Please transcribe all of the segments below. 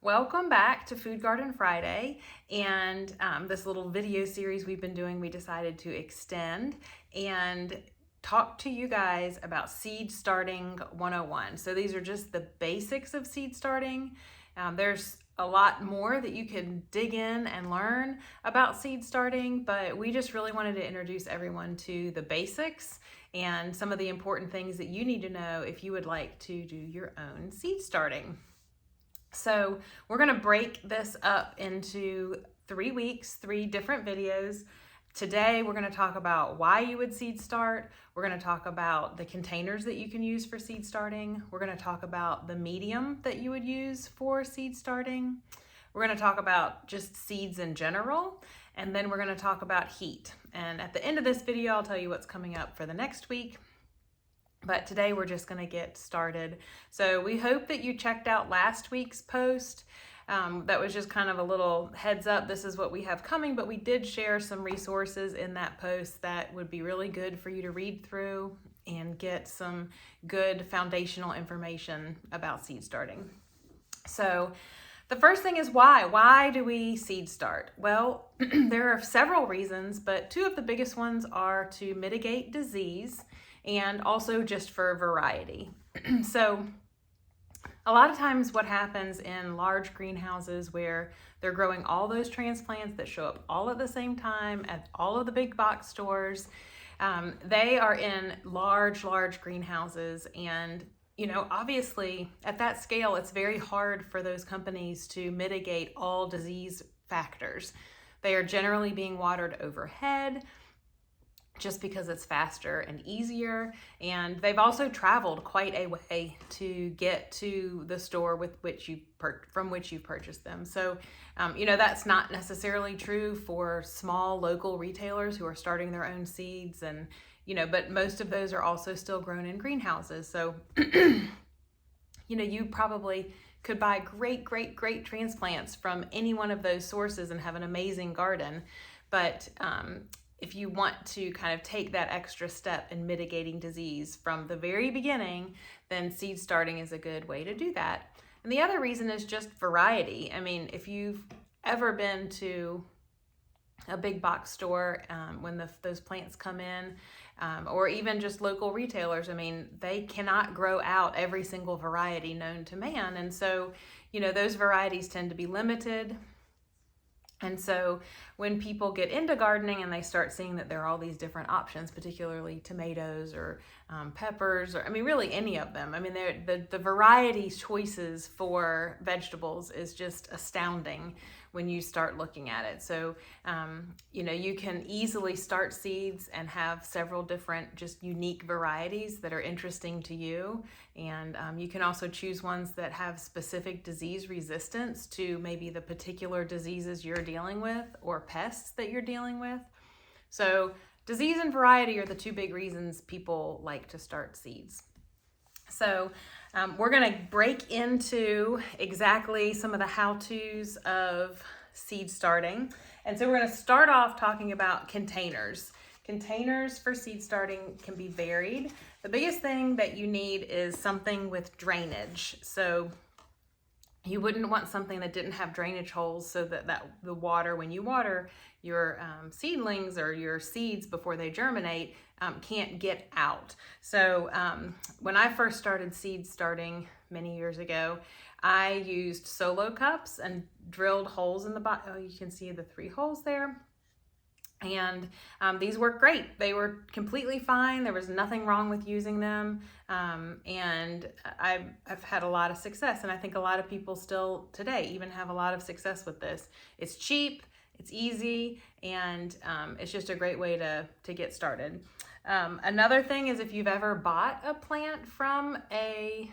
Welcome back to Food Garden Friday, and this little video series we've been doing, we decided to extend and talk to you guys about seed starting 101. So these are just the basics of seed starting. There's a lot more that you can dig in and learn about seed starting, but we just really wanted to introduce everyone to the basics and some of the important things that you need to know if you would like to do your own seed starting. So we're going to break this up into 3 weeks, 3 different videos. Today we're going to talk about why you would seed start. We're going to talk about the containers that you can use for seed starting. We're going to talk about the medium that you would use for seed starting. We're going to talk about just seeds in general, and then we're going to talk about heat. And at the end of this video, I'll tell you what's coming up for the next week. But today we're just going to get started. So we hope that you checked out last week's post. That was just kind of a little heads up. This is what we have coming, but we did share some resources in that post that would be really good for you to read through and get some good foundational information about seed starting. So the first thing is why? Why do we seed start? Well, there are several reasons, but 2 of the biggest ones are to mitigate disease and also just for variety. So a lot of times what happens in large greenhouses where they're growing all those transplants that show up all at the same time at all of the big box stores, they are in large greenhouses, and obviously at that scale it's very hard for those companies to mitigate all disease factors. They are generally being watered overhead just because it's faster and easier, and they've also traveled quite a way to get to the store from which you've purchased them. So that's not necessarily true for small local retailers who are starting their own seeds, and but most of those are also still grown in greenhouses. So you probably could buy great transplants from any one of those sources and have an amazing garden, but if you want to kind of take that extra step in mitigating disease from the very beginning, then seed starting is a good way to do that. And the other reason is just variety. I mean, if you've ever been to a big box store when those plants come in, or even just local retailers, I mean, they cannot grow out every single variety known to man. And so, those varieties tend to be limited. And so when people get into gardening and they start seeing that there are all these different options, particularly tomatoes or peppers, or really any of them. I mean, the variety choices for vegetables is just astounding when you start looking at it. So, you can easily start seeds and have several different just unique varieties that are interesting to you. And you can also choose ones that have specific disease resistance to maybe the particular diseases you're dealing with or pests that you're dealing with. So disease and variety are the 2 big reasons people like to start seeds. So we're going to break into exactly some of the how-tos of seed starting. And so we're going to start off talking about containers. Containers for seed starting can be varied. The biggest thing that you need is something with drainage. So you wouldn't want something that didn't have drainage holes so that the water, when you water your seedlings or your seeds before they germinate, can't get out. So when I first started seed starting many years ago, I used solo cups and drilled holes in the bottom. Oh, you can see the 3 holes there. And these work great. They were completely fine. There was nothing wrong with using them. And I've had a lot of success. And I think a lot of people still today even have a lot of success with this. It's cheap, it's easy, and it's just a great way to get started. Another thing is if you've ever bought a plant from a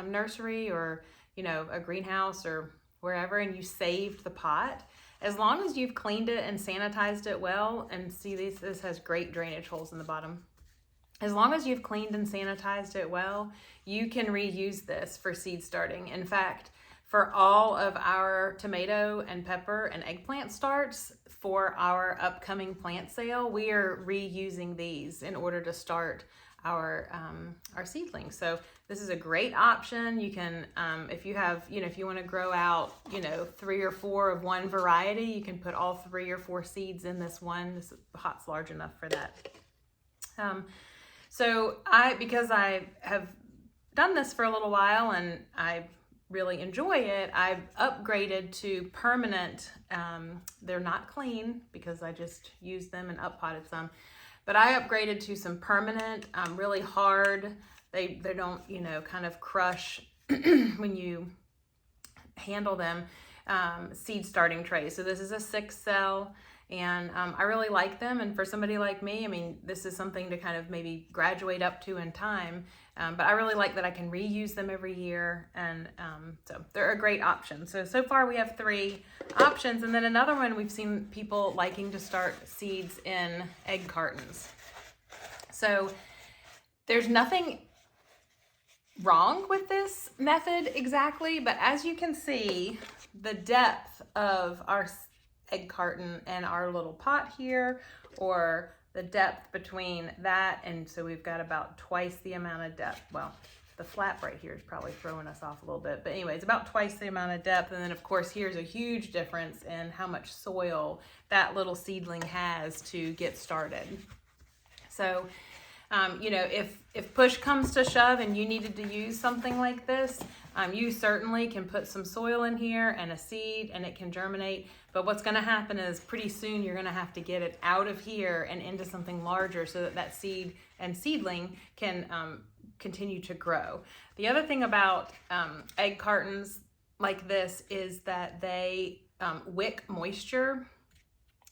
nursery or, a greenhouse or wherever, and you saved the pot, as long as you've cleaned it and sanitized it well, and see this has great drainage holes in the bottom. As long as you've cleaned and sanitized it well, you can reuse this for seed starting. In fact, for all of our tomato and pepper and eggplant starts for our upcoming plant sale, we are reusing these in order to start our seedlings. So this is a great option. You can, if you have, if you want to grow out, 3 or 4 of one variety, you can put all 3 or 4 seeds in this one. This pot's large enough for that. So because I have done this for a little while and I really enjoy it, I've upgraded to permanent. They're not clean because I just used them and up-potted some, but I upgraded to some permanent, really hard. They don't, kind of crush when you handle them, seed starting trays. So this is a 6-cell, and I really like them. And for somebody like me, I mean, this is something to kind of maybe graduate up to in time. But I really like that I can reuse them every year. And so they're a great option. So far we have 3 options. And then another one, we've seen people liking to start seeds in egg cartons. So there's nothing wrong with this method exactly, but as you can see, the depth of our egg carton and our little pot here, or the depth between that, and so we've got about twice the amount of depth. Well, the flap right here is probably throwing us off a little bit, but anyway, it's about twice the amount of depth. And then of course, here's a huge difference in how much soil that little seedling has to get started. So if push comes to shove and you needed to use something like this, you certainly can put some soil in here and a seed, and it can germinate. But what's going to happen is pretty soon you're going to have to get it out of here and into something larger so that that seed and seedling can continue to grow. The other thing about egg cartons like this is that they wick moisture.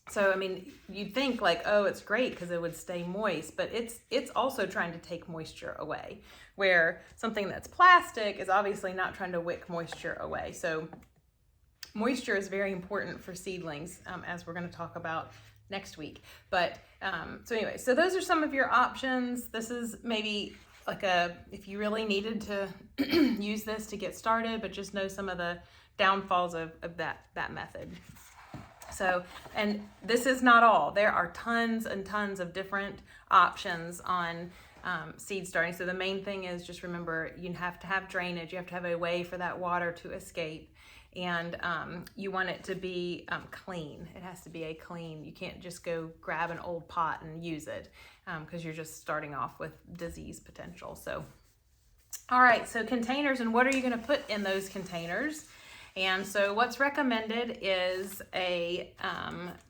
So, I mean, you'd think like, oh, it's great because it would stay moist, but it's also trying to take moisture away, where something that's plastic is obviously not trying to wick moisture away. So moisture is very important for seedlings, as we're going to talk about next week. But so anyway, so those are some of your options. This is maybe like if you really needed to use this to get started, but just know some of the downfalls of that method. So, and this is not all. There are tons and tons of different options on seed starting. So the main thing is just remember, you have to have drainage. You have to have a way for that water to escape. And you want it to be clean. It has to be clean. You can't just go grab an old pot and use it because you're just starting off with disease potential. So, all right, so containers, and what are you going to put in those containers? And so what's recommended is a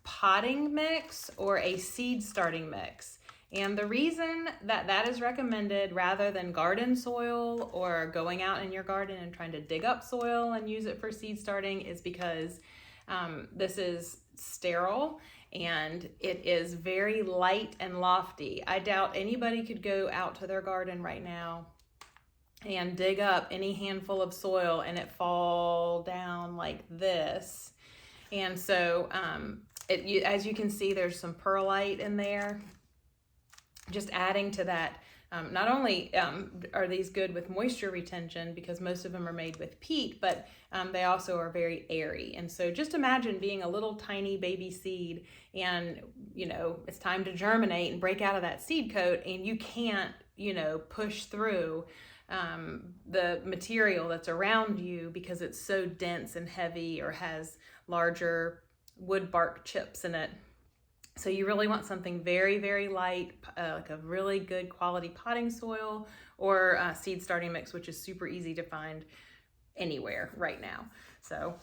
potting mix or a seed starting mix. And the reason that is recommended rather than garden soil or going out in your garden and trying to dig up soil and use it for seed starting is because this is sterile and it is very light and lofty. I doubt anybody could go out to their garden right now and dig up any handful of soil and it fall down like this. And so as you can see, there's some perlite in there. Just adding to that, not only are these good with moisture retention because most of them are made with peat, but they also are very airy. And so just imagine being a little tiny baby seed and, it's time to germinate and break out of that seed coat, and you can't, push through the material that's around you because it's so dense and heavy or has larger wood bark chips in it. So you really want something very, very light, like a really good quality potting soil or seed starting mix, which is super easy to find anywhere right now. So,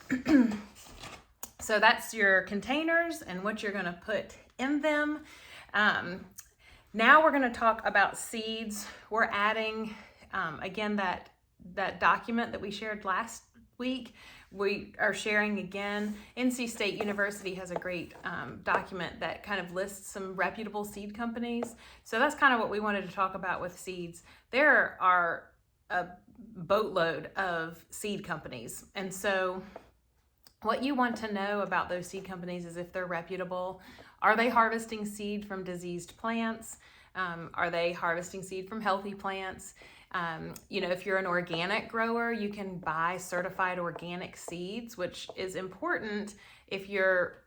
so that's your containers and what you're going to put in them. Now we're going to talk about seeds. We're adding, again, that document that we shared last week. We are sharing again. NC State University has a great document that kind of lists some reputable seed companies. So that's kind of what we wanted to talk about with seeds. There are a boatload of seed companies. And so what you want to know about those seed companies is if they're reputable. Are they harvesting seed from diseased plants? Are they harvesting seed from healthy plants? If you're an organic grower, you can buy certified organic seeds, which is important if you're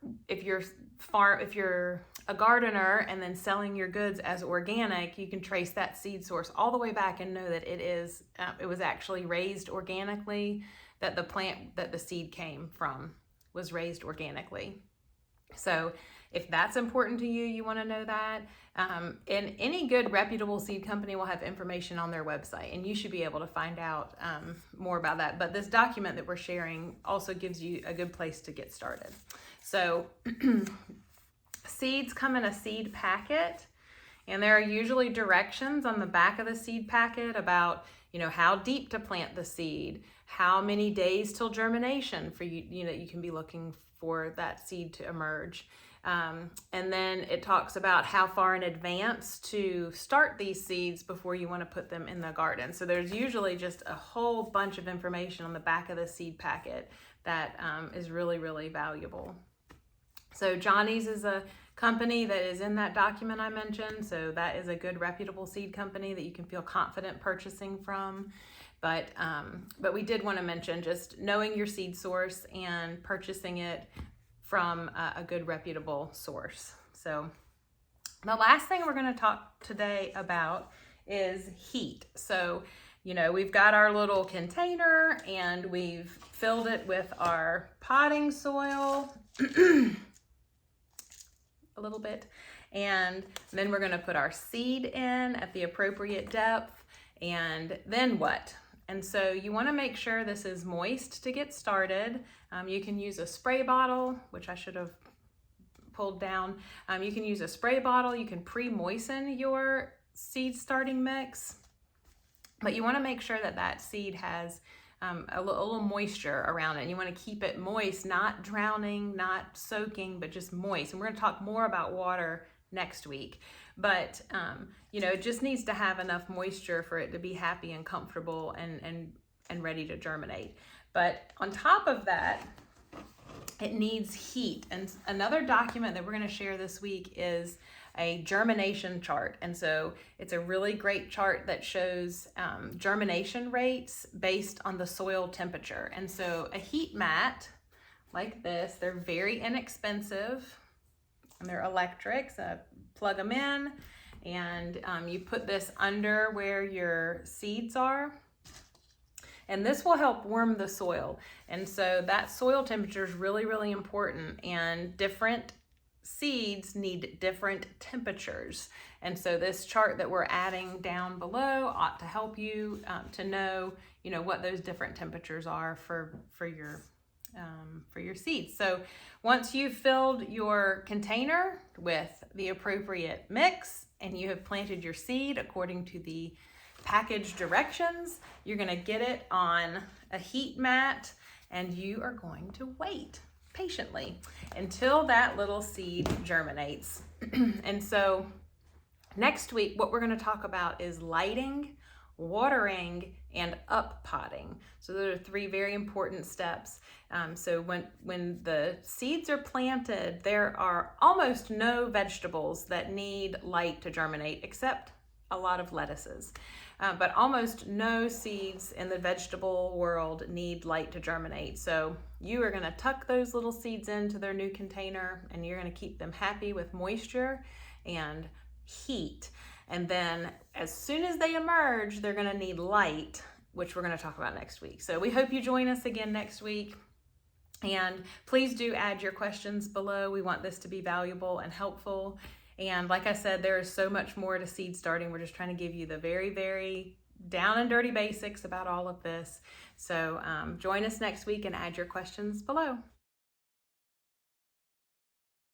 if you're a gardener and then selling your goods as organic, you can trace that seed source all the way back and know that it was actually raised organically, that the plant that the seed came from was raised organically. So if that's important to you, you want to know that. And any good reputable seed company will have information on their website, and you should be able to find out more about that. But this document that we're sharing also gives you a good place to get started. So seeds come in a seed packet, and there are usually directions on the back of the seed packet about, how deep to plant the seed, how many days till germination for you, you can be looking for that seed to emerge. And then it talks about how far in advance to start these seeds before you want to put them in the garden. So there's usually just a whole bunch of information on the back of the seed packet that is really, really valuable. So Johnny's is a company that is in that document I mentioned. So that is a good reputable seed company that you can feel confident purchasing from. But we did want to mention just knowing your seed source and purchasing it from a good reputable source. So the last thing we're going to talk today about is heat. So, we've got our little container and we've filled it with our potting soil a little bit. And then we're going to put our seed in at the appropriate depth. And then what? And so you want to make sure this is moist to get started. You can use a spray bottle, which I should have pulled down. You can use a spray bottle. You can pre-moisten your seed starting mix. But you want to make sure that seed has a little moisture around it. And you want to keep it moist, not drowning, not soaking, but just moist. And we're going to talk more about water next week. But, it just needs to have enough moisture for it to be happy and comfortable and ready to germinate. But on top of that, it needs heat. And another document that we're going to share this week is a germination chart. And so it's a really great chart that shows germination rates based on the soil temperature. And so a heat mat like this, they're very inexpensive and they're electric. So plug them in and you put this under where your seeds are. And this will help warm the soil. And so that soil temperature is really, really important. And different seeds need different temperatures. And so this chart that we're adding down below ought to help you to know, what those different temperatures are for your seeds. So once you've filled your container with the appropriate mix and you have planted your seed according to the package directions, you're going to get it on a heat mat and you are going to wait patiently until that little seed germinates. And so next week, what we're going to talk about is lighting, watering, and up potting. So those are three very important steps. So when the seeds are planted, there are almost no vegetables that need light to germinate, except a lot of lettuces. But almost no seeds in the vegetable world need light to germinate. So you are going to tuck those little seeds into their new container and you're going to keep them happy with moisture and heat. And then as soon as they emerge, they're going to need light, which we're going to talk about next week. So we hope you join us again next week. And please do add your questions below. We want this to be valuable and helpful. And like I said, there is so much more to seed starting. We're just trying to give you the very, very down and dirty basics about all of this. So join us next week and add your questions below.